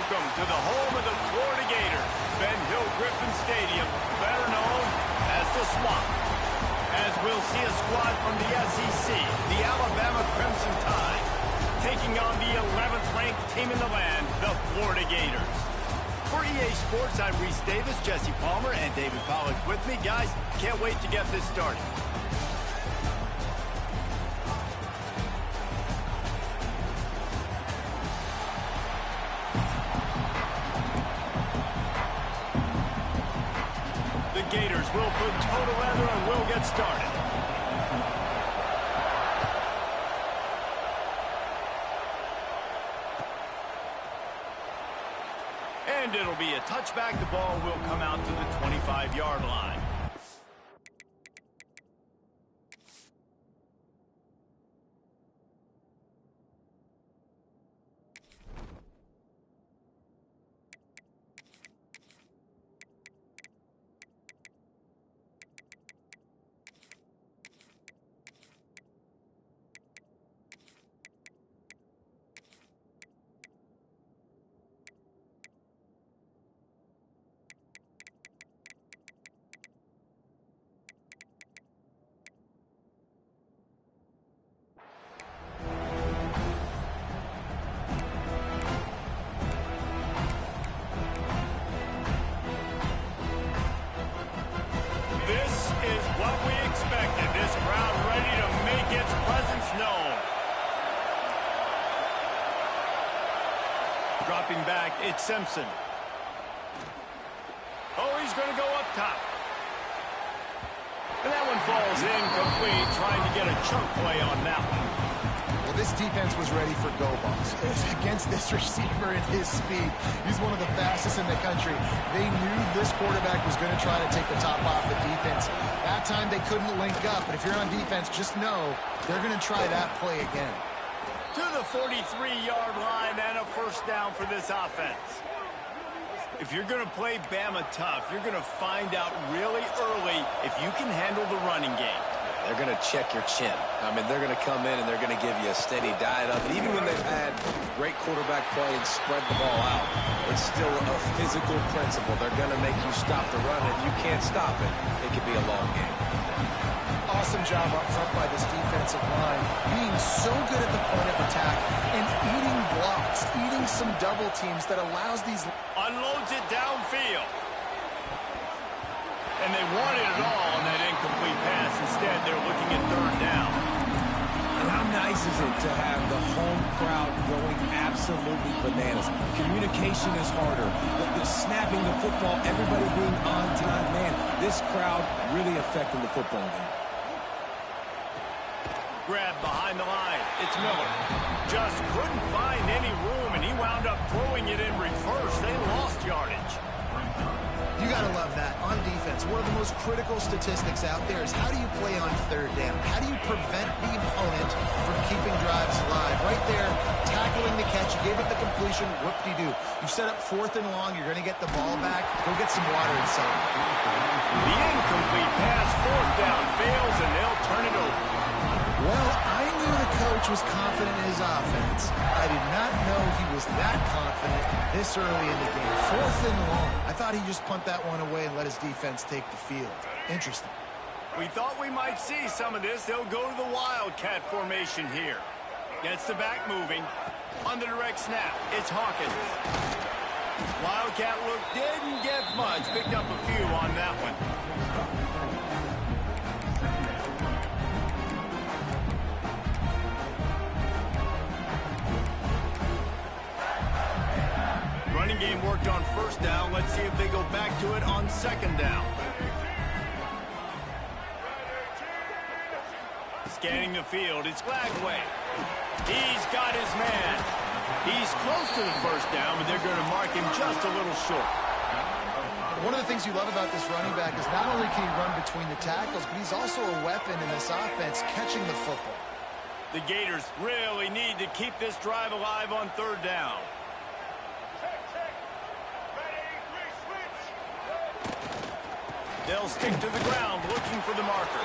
Welcome to the home of the Florida Gators, Ben Hill Griffin Stadium, better known as the Swamp. As we'll see a squad from the SEC, the Alabama Crimson Tide, taking on the 11th ranked team in the land, the Florida Gators. For EA Sports, I'm Reese Davis, Jesse Palmer, and David Pollack with me. Guys, can't wait to get this started. The Gators will put toe together and we'll get started. And it'll be a touchback. The ball will come out to the 25-yard line. Dropping back, it's Simpson. Oh, he's going to go up top. And that one falls incomplete, trying to get a chunk play on that one. Well, this defense was ready for go balls. Against this receiver at his speed, he's one of the fastest in the country. They knew this quarterback was going to try to take the top off the defense. That time they couldn't link up, but if you're on defense, just know they're going to try that play again. To the 43-yard line and a first down for this offense. If you're going to play Bama tough, you're going to find out really early if you can handle the running game. They're going to check your chin. I mean, they're going to come in and they're going to give you a steady diet of it. Even when they've had great quarterback play and spread the ball out, it's still a physical principle. They're going to make you stop the run. If you can't stop it, it could be a long game. Awesome job up front by this defensive line, being so good at the point of attack and eating blocks, eating some double teams that allows these... Unloads it downfield. And they wanted it all on that incomplete pass. Instead, they're looking at third down. And how nice is it to have the home crowd going absolutely bananas? Communication is harder. The snapping the football, everybody being on time. Man, this crowd really affecting the football game. Grab behind the line. It's Miller. Just couldn't find any room, and he wound up throwing it in reverse. They lost yardage. You got to love that. On defense, one of the most critical statistics out there is how do you play on third down? How do you prevent the opponent from keeping drives alive? Right there, tackling the catch. You gave it the completion. Whoop-de-doo. You set up fourth and long. You're going to get the ball back. Go get some water inside. The incomplete pass, fourth down, fails, and they'll turn it over. Well, I knew the coach was confident in his offense. I did not know he was that confident this early in the game. Fourth and long. I thought he'd just punt that one away and let his defense take the field. Interesting. We thought we might see some of this. They'll go to the Wildcat formation here. Gets the back moving. On the direct snap, it's Hawkins. Wildcat look didn't get much. Picked up a few on that one. Running game worked on first down. Let's see if they go back to it on second down. Scanning the field, it's Lagway. He's got his man. He's close to the first down, but they're going to mark him just a little short. One of the things you love about this running back is not only can he run between the tackles, but he's also a weapon in this offense, catching the football. The Gators really need to keep this drive alive on third down. They'll stick to the ground looking for the marker.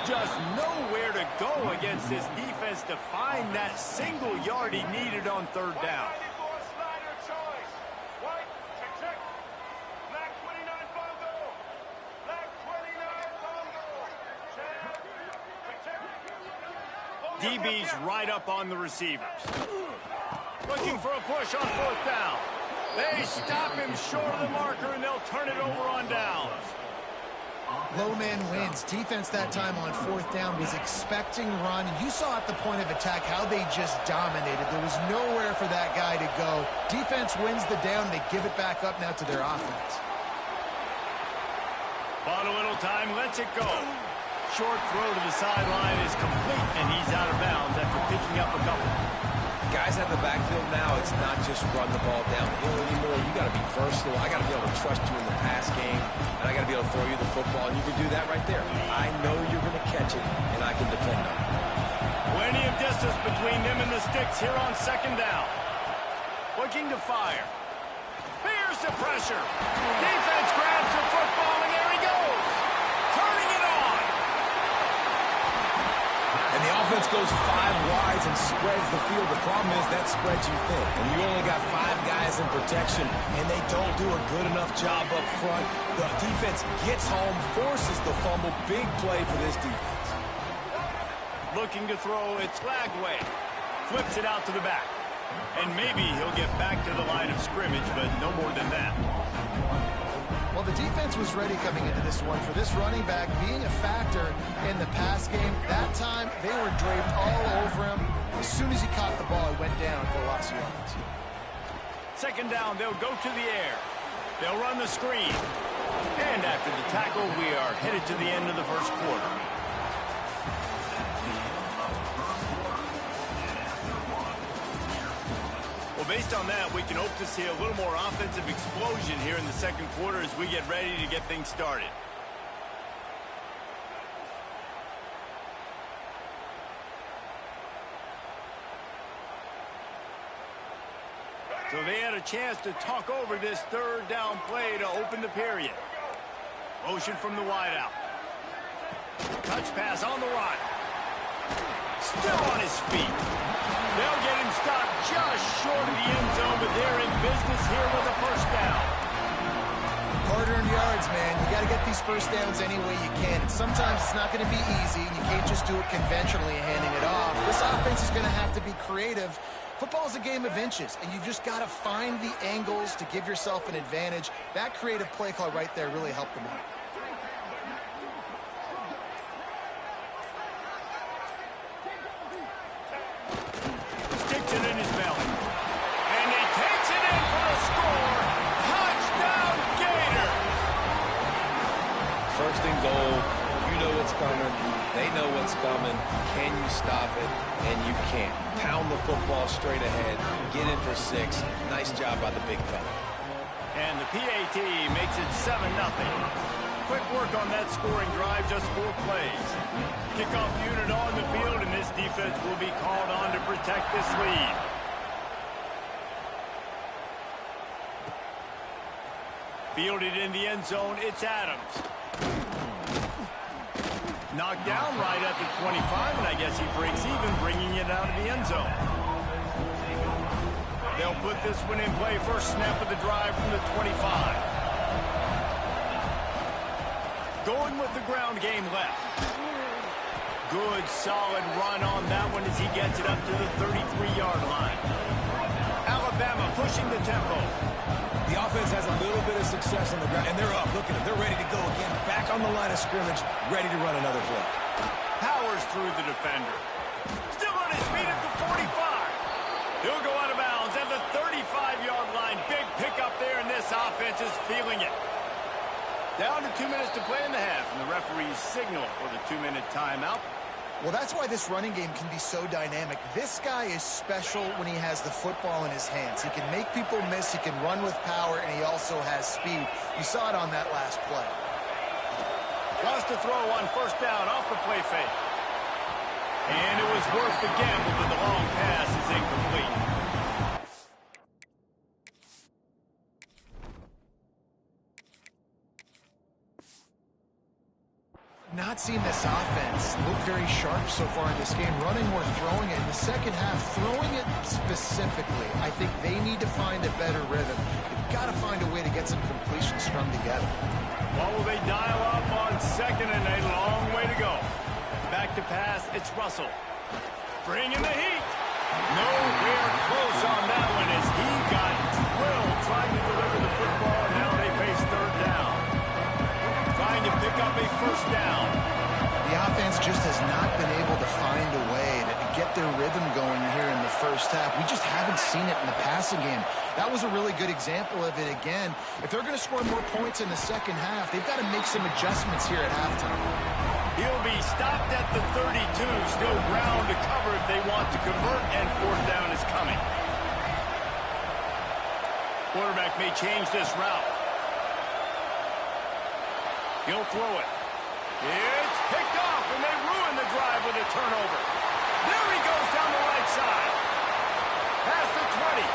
Just nowhere to go against this defense to find that single yard he needed on third down. DB's right up on the receivers. Looking for a push on 4th down. They stop him short of the marker, and they'll turn it over on downs. Low man wins. Defense that time on 4th down was expecting run. You saw at the point of attack how they just dominated. There was nowhere for that guy to go. Defense wins the down. They give it back up now to their offense. Bought a little time, lets it go. Short throw to the sideline is complete, and he's out of bounds after picking up a couple. Guys at the backfield now, it's not just run the ball downhill anymore. You got to be versatile. I got to be able to trust you in the pass game, and I got to be able to throw you the football, and you can do that right there. I know you're going to catch it, and I can depend on it. Plenty of distance between them and the sticks here on 2nd down. Looking to fire. Here's the pressure. Defense grabs the football, and there he goes. Turning it on. And the offense goes 5 wides and spreads the field. The problem is that spreads you thin. And you only got 5 guys in protection, and they don't do a good enough job up front. The defense gets home, forces the fumble. Big play for this defense. Looking to throw, it's Lagway. Flips it out to the back. And maybe he'll get back to the line of scrimmage, but no more than that. Well, the defense was ready coming into this one for this running back being a factor in the pass game. That time, they were draped all over him. As soon as he caught the ball, he went down for loss of yards. 2nd down, they'll go to the air. They'll run the screen. And after the tackle, we are headed to the end of the 1st quarter. Based on that, we can hope to see a little more offensive explosion here in the 2nd quarter as we get ready to get things started. So they had a chance to talk over this 3rd down play to open the period. Motion from the wideout. Touch pass on the run. Still on his feet. They'll get him stopped just short of the end zone, but they're in business here with a 1st down. Hard-earned yards, man. You got to get these 1st downs any way you can. And sometimes it's not going to be easy, and you can't just do it conventionally handing it off. This offense is going to have to be creative. Football is a game of inches, and you just got to find the angles to give yourself an advantage. That creative play call right there really helped them out. Coming. They know what's coming. Can you stop it? And you can't. Pound the football straight ahead. Get in for 6. Nice job by the big fella. And the PAT makes it 7-0. Quick work on that scoring drive, just 4 plays. Kickoff unit on the field, and this defense will be called on to protect this lead. Fielded in the end zone, it's Adams. Knocked down right at the 25, and I guess he breaks even, bringing it out of the end zone. They'll put this one in play. First snap of the drive from the 25. Going with the ground game left. Good, solid run on that one as he gets it up to the 33-yard line. Alabama pushing the tempo. The offense has a little bit of success on the ground, and they're up. Look at them. They're ready to go again. Back on the line of scrimmage, ready to run another play. Powers through the defender. Still on his feet at the 45. He'll go out of bounds at the 35-yard line. Big pickup there, and this offense is feeling it. Down to 2 minutes to play in the half, and the referee's signal for the 2-minute timeout. Well, that's why this running game can be so dynamic. This guy is special when he has the football in his hands. He can make people miss, he can run with power, and he also has speed. You saw it on that last play. Wants to throw on 1st down off the play fake. And it was worth the gamble, but the long pass is incomplete. Not seen this offense look very sharp so far in this game, running or throwing it. In the 2nd half, throwing it specifically, I think they need to find a better rhythm. They've got to find a way to get some completions strung together. What will they dial up on 2nd and a long way to go? Back to pass, it's Russell. Bringing the heat. Nowhere close on that one as he got drilled trying to deliver the football, and now they face third down. Trying to pick up a first down. The offense just has not been able to find a way to get their rhythm going here in the first half. We just haven't seen it in the passing game. That was a really good example of it again. If they're going to score more points in the second half, they've got to make some adjustments here at halftime. He'll be stopped at the 32. Still ground to cover if they want to convert, and fourth down is coming. Quarterback may change this route. He'll throw it. It's picked off, and they ruin the drive with a turnover. There he goes down the right side. Past the 20.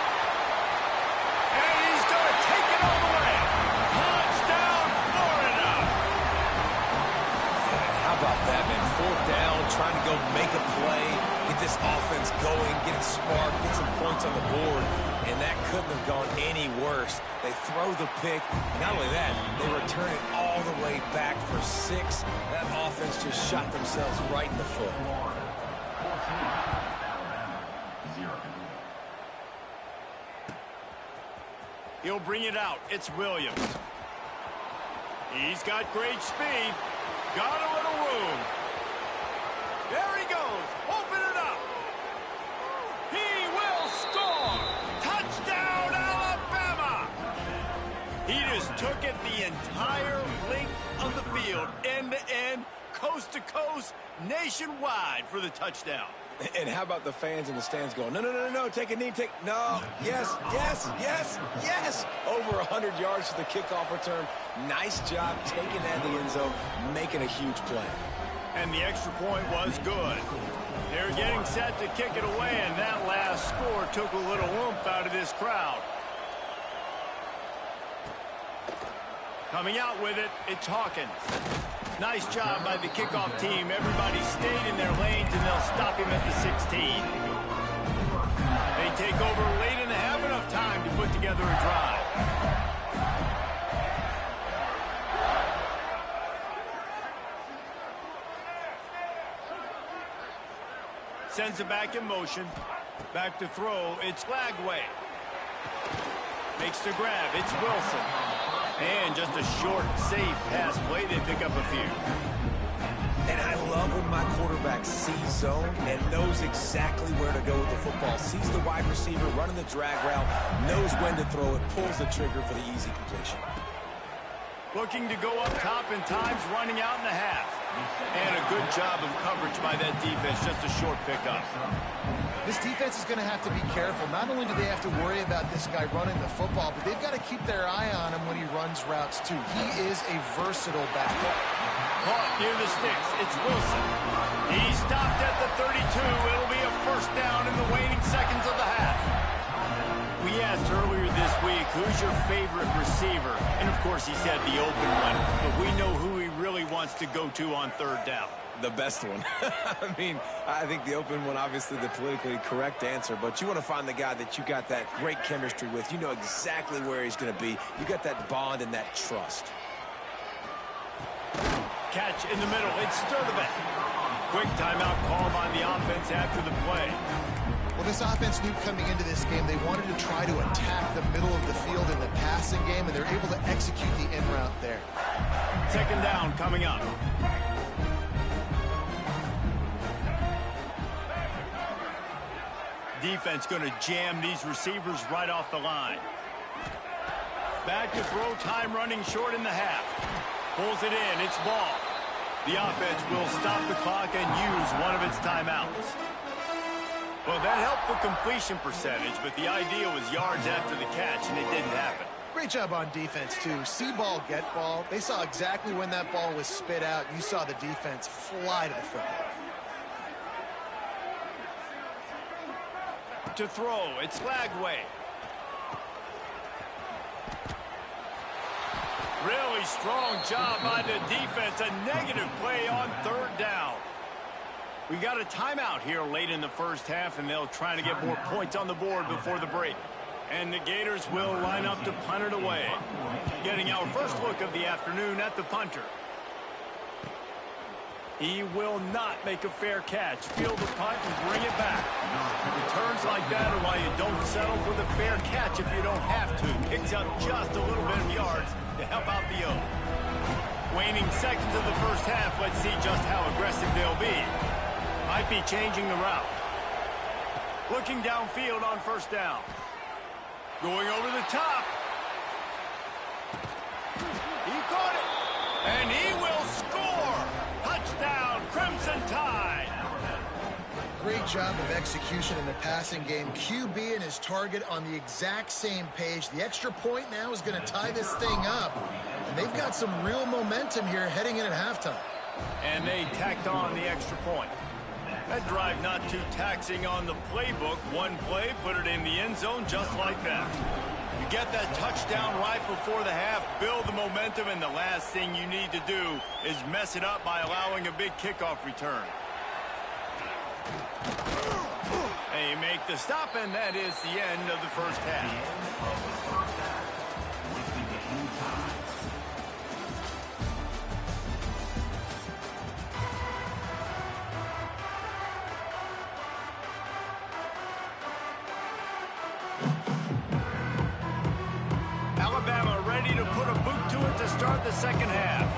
And he's going to take it all the way. Touchdown, Florida. How about that, man? Fourth down, trying to go make a play, get this offense going, get it sparked, get some points on the board, and that couldn't have gone any worse. They throw the pick. Not only that, they return it all the way back for 6. That offense just shot themselves right in the foot. He'll bring it out. It's Williams. He's got great speed. Got a little room. There he goes. Open it up. He will score. Touchdown, Alabama. He just took it the entire length of the field, end to end, coast to coast, nationwide for the touchdown. And how about the fans in the stands going, no, no, no, no, take a knee, no, yes, yes, yes, yes. Over 100 yards to the kickoff return. Nice job taking that in the end zone, making a huge play. And the extra point was good. They're getting set to kick it away, and that last score took a little oomph out of this crowd. Coming out with it, it's Hawkins. Nice job by the kickoff team. Everybody stayed in their lanes, and they'll stop him at the 16. They take over late and have enough time to put together a drive. Sends it back in motion. Back to throw. It's Lagway. Makes the grab. It's Wilson. And just a short, safe pass play. They pick up a few. And I love when my quarterback sees zone and knows exactly where to go with the football. Sees the wide receiver running the drag route, knows when to throw it, pulls the trigger for the easy completion. Looking to go up top in times, running out in the half. And a good job of coverage by that defense, just a short pickup. This defense is going to have to be careful. Not only do they have to worry about this guy running the football, but they've got to keep their eye on him when he runs routes too. He is a versatile back. Caught near the sticks. It's Wilson. He stopped at the 32. It'll be a first down in the waning seconds of the half. We asked earlier this week, who's your favorite receiver? And, of course, he said the open one. But we know who he really wants to go to on third down. The best one. I mean, I think the open one, obviously the politically correct answer, but you want to find the guy that you got that great chemistry with. You know exactly where he's going to be. You got that bond and that trust. Catch in the middle. It's Sturdivant. Quick timeout call by the offense after the play. Well, this offense knew coming into this game they wanted to try to attack the middle of the field in the passing game, and they're able to execute the in route there. Second down coming up. Defense going to jam these receivers right off the line. Back to throw, time running short in the half. Pulls it in, it's ball. The offense will stop the clock and use one of its timeouts. Well, that helped the completion percentage, but the idea was yards after the catch, and it didn't happen. Great job on defense, too. See ball, get ball. They saw exactly when that ball was spit out. You saw the defense fly to the football. To throw, it's Lagway. Really strong job by the defense. A negative play on third down. We got a timeout here late in the first half, and they'll try to get more points on the board before the break. And the Gators will line up to punt it away. Getting our first look of the afternoon at the punter. He will not make a fair catch. Field the punt and bring it back. Returns like that are why you don't settle for the fair catch if you don't have to. Picks up just a little bit of yards to help out the O. Waning seconds of the first half. Let's see just how aggressive they'll be. Might be changing the route. Looking downfield on first down. Going over the top. He caught it. And he will score. Touchdown, Crimson Tide. Great job of execution in the passing game. QB and his target on the exact same page. The extra point now is going to tie this thing up. And they've got some real momentum here heading in at halftime. And they tacked on the extra point. That drive not too taxing on the playbook. One play, put it in the end zone just like that. You get that touchdown right before the half, build the momentum, and the last thing you need to do is mess it up by allowing a big kickoff return. They make the stop, and that is the end of the first half. Alabama ready to put a boot to it to start the second half.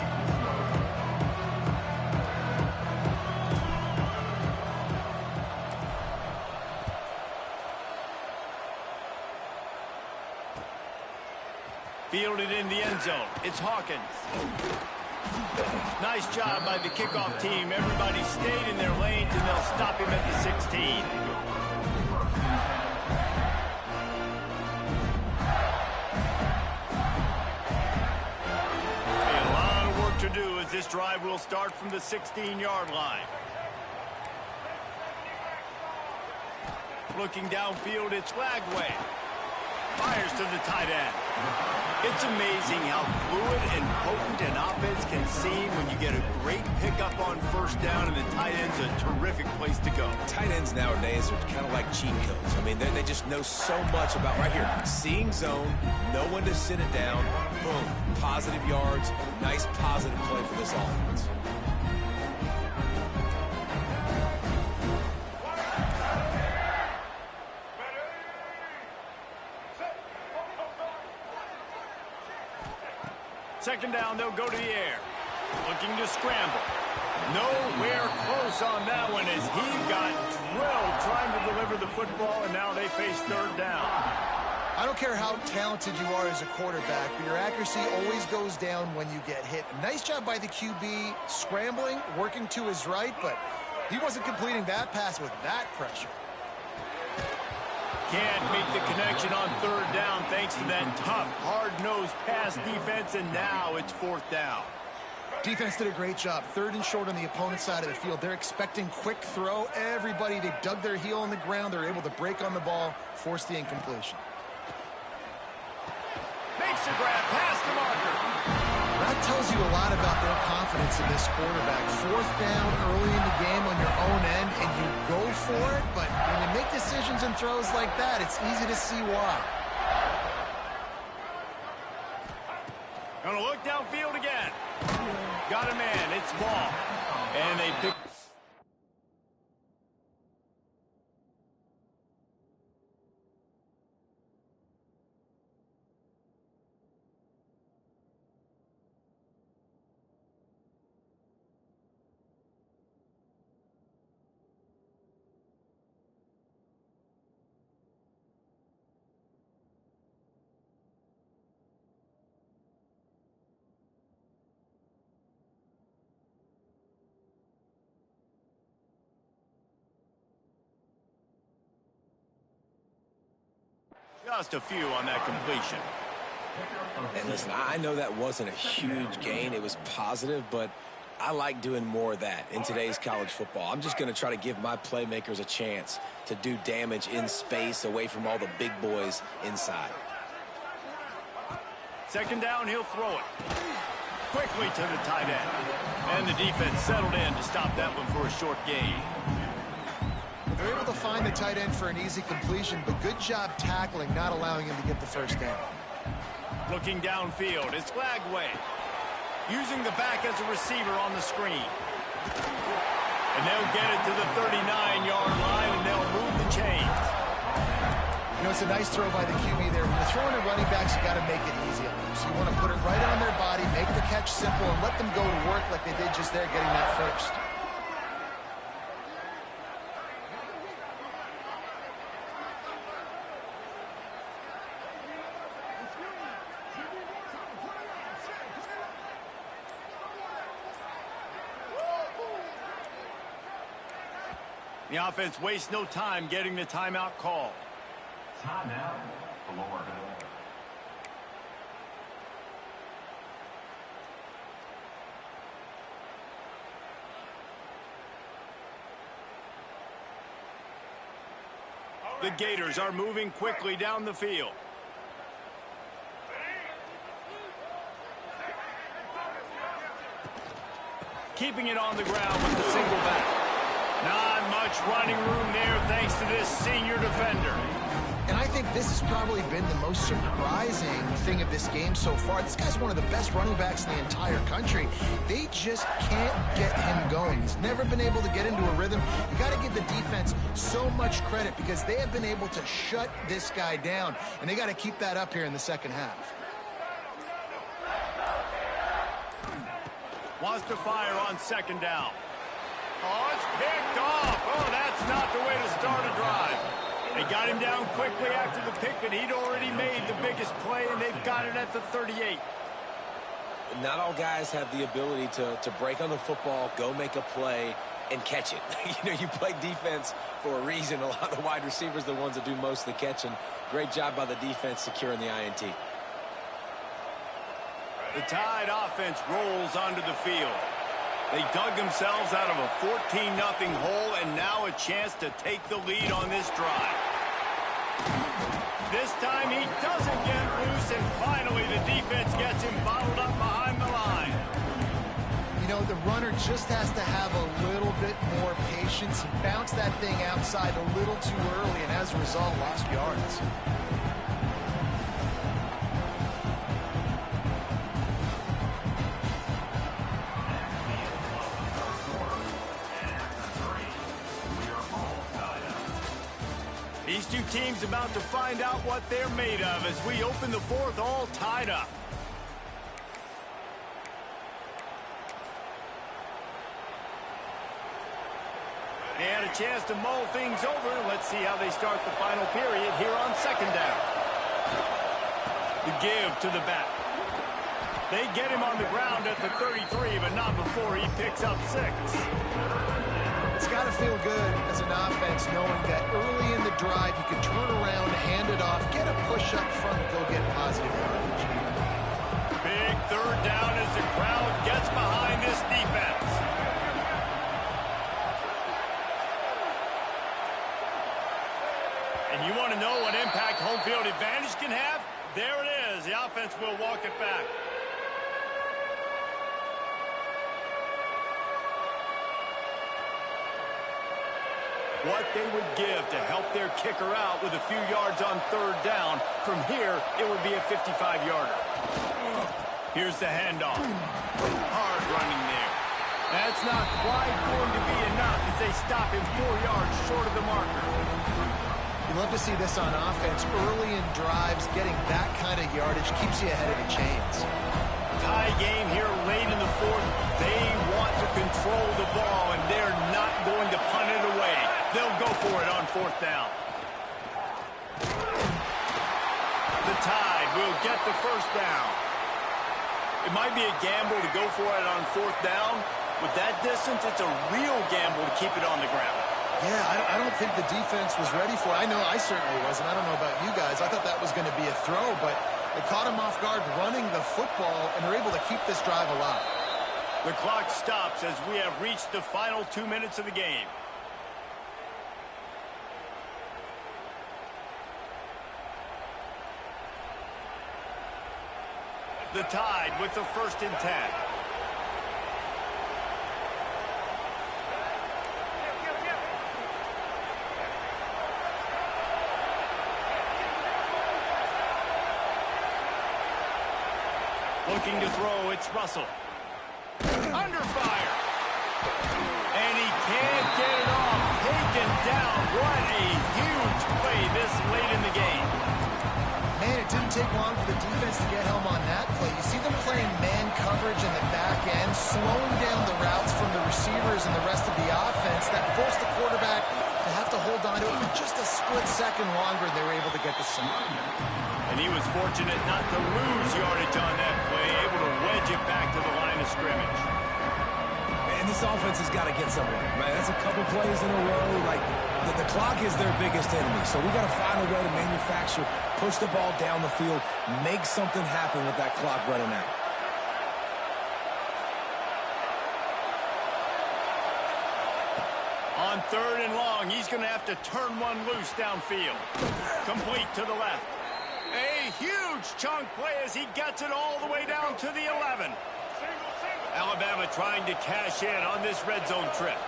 Fielded in the end zone. It's Hawkins. Nice job by the kickoff team. Everybody stayed in their lanes, and they'll stop him at the 16. To do as this drive will start from the 16-yard line. Looking downfield, it's Lagway. Fires to the tight end. It's amazing how fluid and potent an offense can seem when you get a great pickup on first down, and the tight end's a terrific place to go. Tight ends nowadays are kind of like cheat codes. I mean, they just know so much about right here. Seeing zone, know when to sit it down, boom, positive yards, nice positive play for this offense. Second down, they'll go to the air. Looking to scramble. Nowhere close on that one as he got drilled trying to deliver the football, and now they face third down. I don't care how talented you are as a quarterback, but your accuracy always goes down when you get hit. Nice job by the QB scrambling, working to his right, but he wasn't completing that pass with that pressure. Can't make the connection on third down thanks to that tough, hard-nosed pass defense, and now it's fourth down. Defense did a great job. Third and short on the opponent's side of the field. They're expecting quick throw. Everybody, they dug their heel on the ground. They're able to break on the ball, force the incompletion. Makes a grab past the marker. That tells you a lot about their confidence in this quarterback. Fourth down early in the game on your own end, and you go for it, but when you make decisions and throws like that, it's easy to see why. Gonna look downfield again. Got a man, it's ball. And they pick. Just a few on that completion. And listen, I know that wasn't a huge gain. It was positive, but I like doing more of that in today's college football. I'm just going to try to give my playmakers a chance to do damage in space away from all the big boys inside. Second down, he'll throw it. Quickly to the tight end. And the defense settled in to stop that one for a short gain. They're able to find the tight end for an easy completion, but good job tackling, not allowing him to get the first down. Looking downfield, it's Lagway. Using the back as a receiver on the screen. And they'll get it to the 39-yard line, and they'll move the chains. You know, it's a nice throw by the QB there. When you're throwing to running backs, you got to make it easy on them. So you want to put it right on their body, make the catch simple, and let them go to work like they did just there, getting that first. The offense wastes no time getting the timeout call. Timeout, Florida. The Gators are moving quickly down the field. Keeping it on the ground with the single back. Not much running room there thanks to this senior defender. And I think this has probably been the most surprising thing of this game so far. This guy's one of the best running backs in the entire country. They just can't get him going. He's never been able to get into a rhythm. You got to give the defense so much credit because they have been able to shut this guy down, and they got to keep that up here in the second half. Wants to fire on second down. Oh, it's picked off. Oh, that's not the way to start a drive. They got him down quickly after the pick, but he'd already made the biggest play, and they've got it at the 38. Not all guys have the ability to break on the football, go make a play, and catch it. You play defense for a reason. A lot of the wide receivers are the ones that do most of the catching. Great job by the defense securing the INT. The Tide offense rolls onto the field. They dug themselves out of a 14-0 hole, and now a chance to take the lead on this drive. This time he doesn't get loose, and finally the defense gets him bottled up behind the line. You know, the runner just has to have a little bit more patience. He bounced that thing outside a little too early, and as a result, lost yards. These two teams about to find out what they're made of as we open the fourth all tied up. They had a chance to mull things over. Let's see how they start the final period here on second down. The give to the back. They get him on the ground at the 33, but not before he picks up 6. It's got to feel good as an offense knowing that early in the drive you can turn around, hand it off, get a push up front, go get positive yardage. Big third down as the crowd gets behind this defense. And you want to know what impact home field advantage can have? There it is. The offense will walk it back. What they would give to help their kicker out with a few yards on third down. From here, it would be a 55-yarder. Here's the handoff. Hard running there. That's not quite going to be enough as they stop him 4 yards short of the marker. You love to see this on offense. Early in drives, getting that kind of yardage keeps you ahead of the chains. Tie game here late in the fourth. They want to control the ball, and they're not going to punt it away. They'll go for it on fourth down. The Tide will get the first down. It might be a gamble to go for it on fourth down. With that distance, it's a real gamble to keep it on the ground. Yeah, I don't think the defense was ready for it. I know I certainly wasn't. I don't know about you guys. I thought that was going to be a throw, but they caught him off guard running the football, and they're able to keep this drive alive. The clock stops as we have reached the final 2 minutes of the game. The Tide with the 1st and 10. Looking to throw, it's Russell. Under fire. What a huge play this late in the game. Man, it didn't take long for the defense to get home on that play. You see them playing man coverage in the back end, slowing down the routes from the receivers and the rest of the offense. That forced the quarterback to have to hold on to it for just a split second longer, and they were able to get the sack. And he was fortunate not to lose yardage on that play, able to wedge it back to the line of scrimmage. And this offense has got to get somewhere, right? That's a couple plays in a row. Like, the clock is their biggest enemy. So we got to find a way to manufacture, push the ball down the field, make something happen with that clock running out. On 3rd and long, he's going to have to turn one loose downfield. Complete to the left. A huge chunk play as he gets it all the way down to the 11. Alabama trying to cash in on this red zone trip.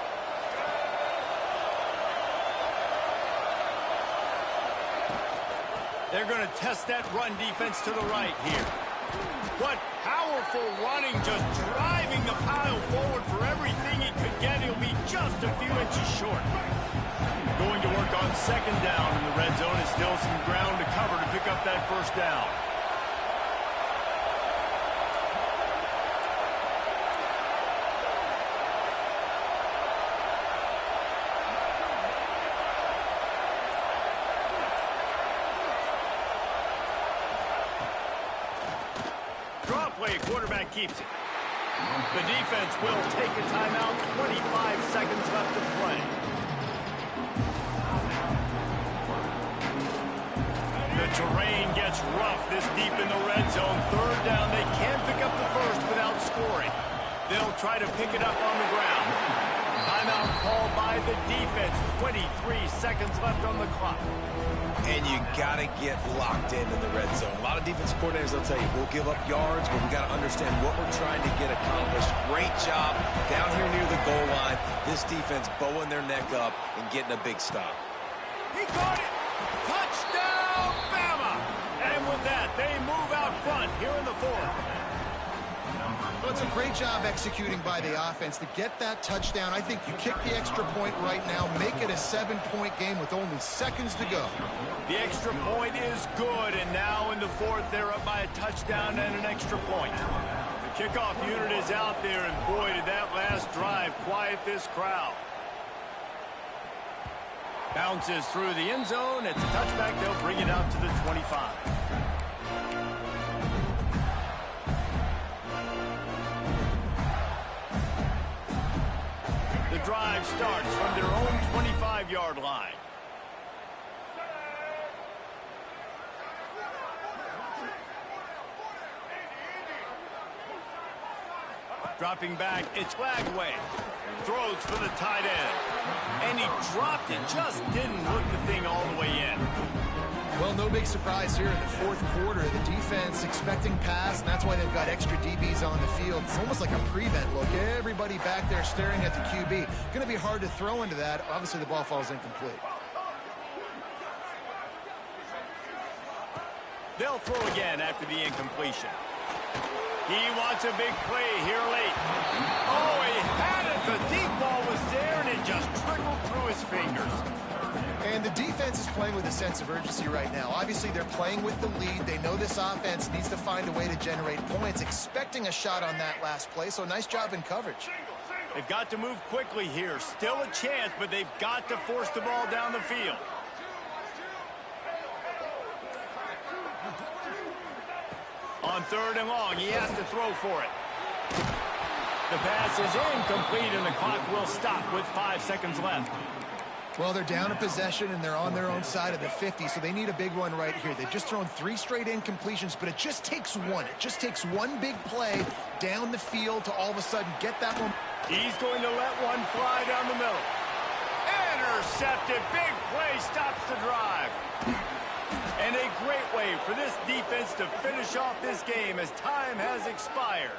They're going to test that run defense to the right here. What powerful running, just driving the pile forward for everything he could get. He'll be just a few inches short. Going to work on 2nd down in the red zone. Is still some ground to cover to pick up that 1st down. Draw play, quarterback keeps it. The defense will take a timeout, 25 seconds left to play. The terrain gets rough this deep in the red zone. 3rd down, they can't pick up the 1st without scoring. They'll try to pick it up on the ground. Timeout called by the defense, 23 seconds left on the clock. And you got to get locked in the red zone. A lot of defensive coordinators, they'll tell you, we'll give up yards, but we got to understand what we're trying to get accomplished. Great job down here near the goal line. This defense bowing their neck up and getting a big stop. He caught it! Touchdown, Bama! And with that, they move out front here in the 4th. Well, it's a great job executing by the offense to get that touchdown. I think you kick the extra point right now, make it a 7-point game with only seconds to go. The extra point is good, and now in the 4th, they're up by a touchdown and an extra point. The kickoff unit is out there, and boy, did that last drive quiet this crowd. Bounces through the end zone. It's a touchback. They'll bring it out to the 25. The drive starts from their own 25-yard line. Dropping back, it's Flagway. Throws for the tight end. And he dropped it, just didn't hook the thing all the way in. Well, no big surprise here in the 4th quarter. The defense expecting pass, and that's why they've got extra DBs on the field. It's almost like a prevent look. Everybody back there staring at the QB. Going to be hard to throw into that. Obviously, the ball falls incomplete. They'll throw again after the incompletion. He wants a big play here late. Oh, he had it. The deep ball was there, and it just trickled through his fingers. And the defense is playing with a sense of urgency right now. Obviously, they're playing with the lead. They know this offense needs to find a way to generate points, expecting a shot on that last play, so nice job in coverage. They've got to move quickly here. Still a chance, but they've got to force the ball down the field. On 3rd and long, he has to throw for it. The pass is incomplete, and the clock will stop with 5 seconds left. Well, they're down a possession, and they're on their own side of the 50, so they need a big one right here. They've just thrown 3 straight incompletions, but it just takes one. It just takes one big play down the field to all of a sudden get that one. He's going to let one fly down the middle. Intercepted. Big play stops the drive. And a great way for this defense to finish off this game as time has expired.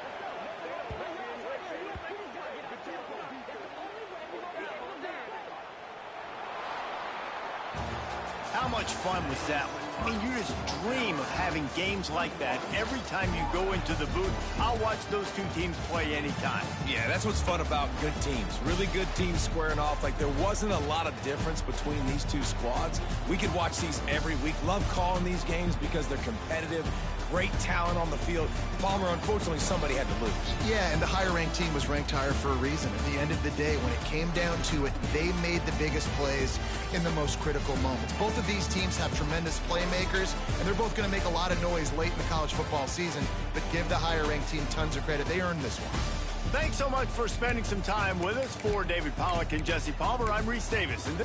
How much fun was that one? I mean, you just dream of having games like that every time you go into the booth. I'll watch those two teams play anytime. Yeah, that's what's fun about good teams. Really good teams squaring off. Like, there wasn't a lot of difference between these two squads. We could watch these every week. Love calling these games because they're competitive. Great talent on the field. Palmer, unfortunately, somebody had to lose. Yeah, and the higher-ranked team was ranked higher for a reason. At the end of the day, when it came down to it, they made the biggest plays in the most critical moments. Both of these teams have tremendous playmakers, and they're both going to make a lot of noise late in the college football season, but give the higher-ranked team tons of credit. They earned this one. Thanks so much for spending some time with us. For David Pollack and Jesse Palmer, I'm Reese Davis. And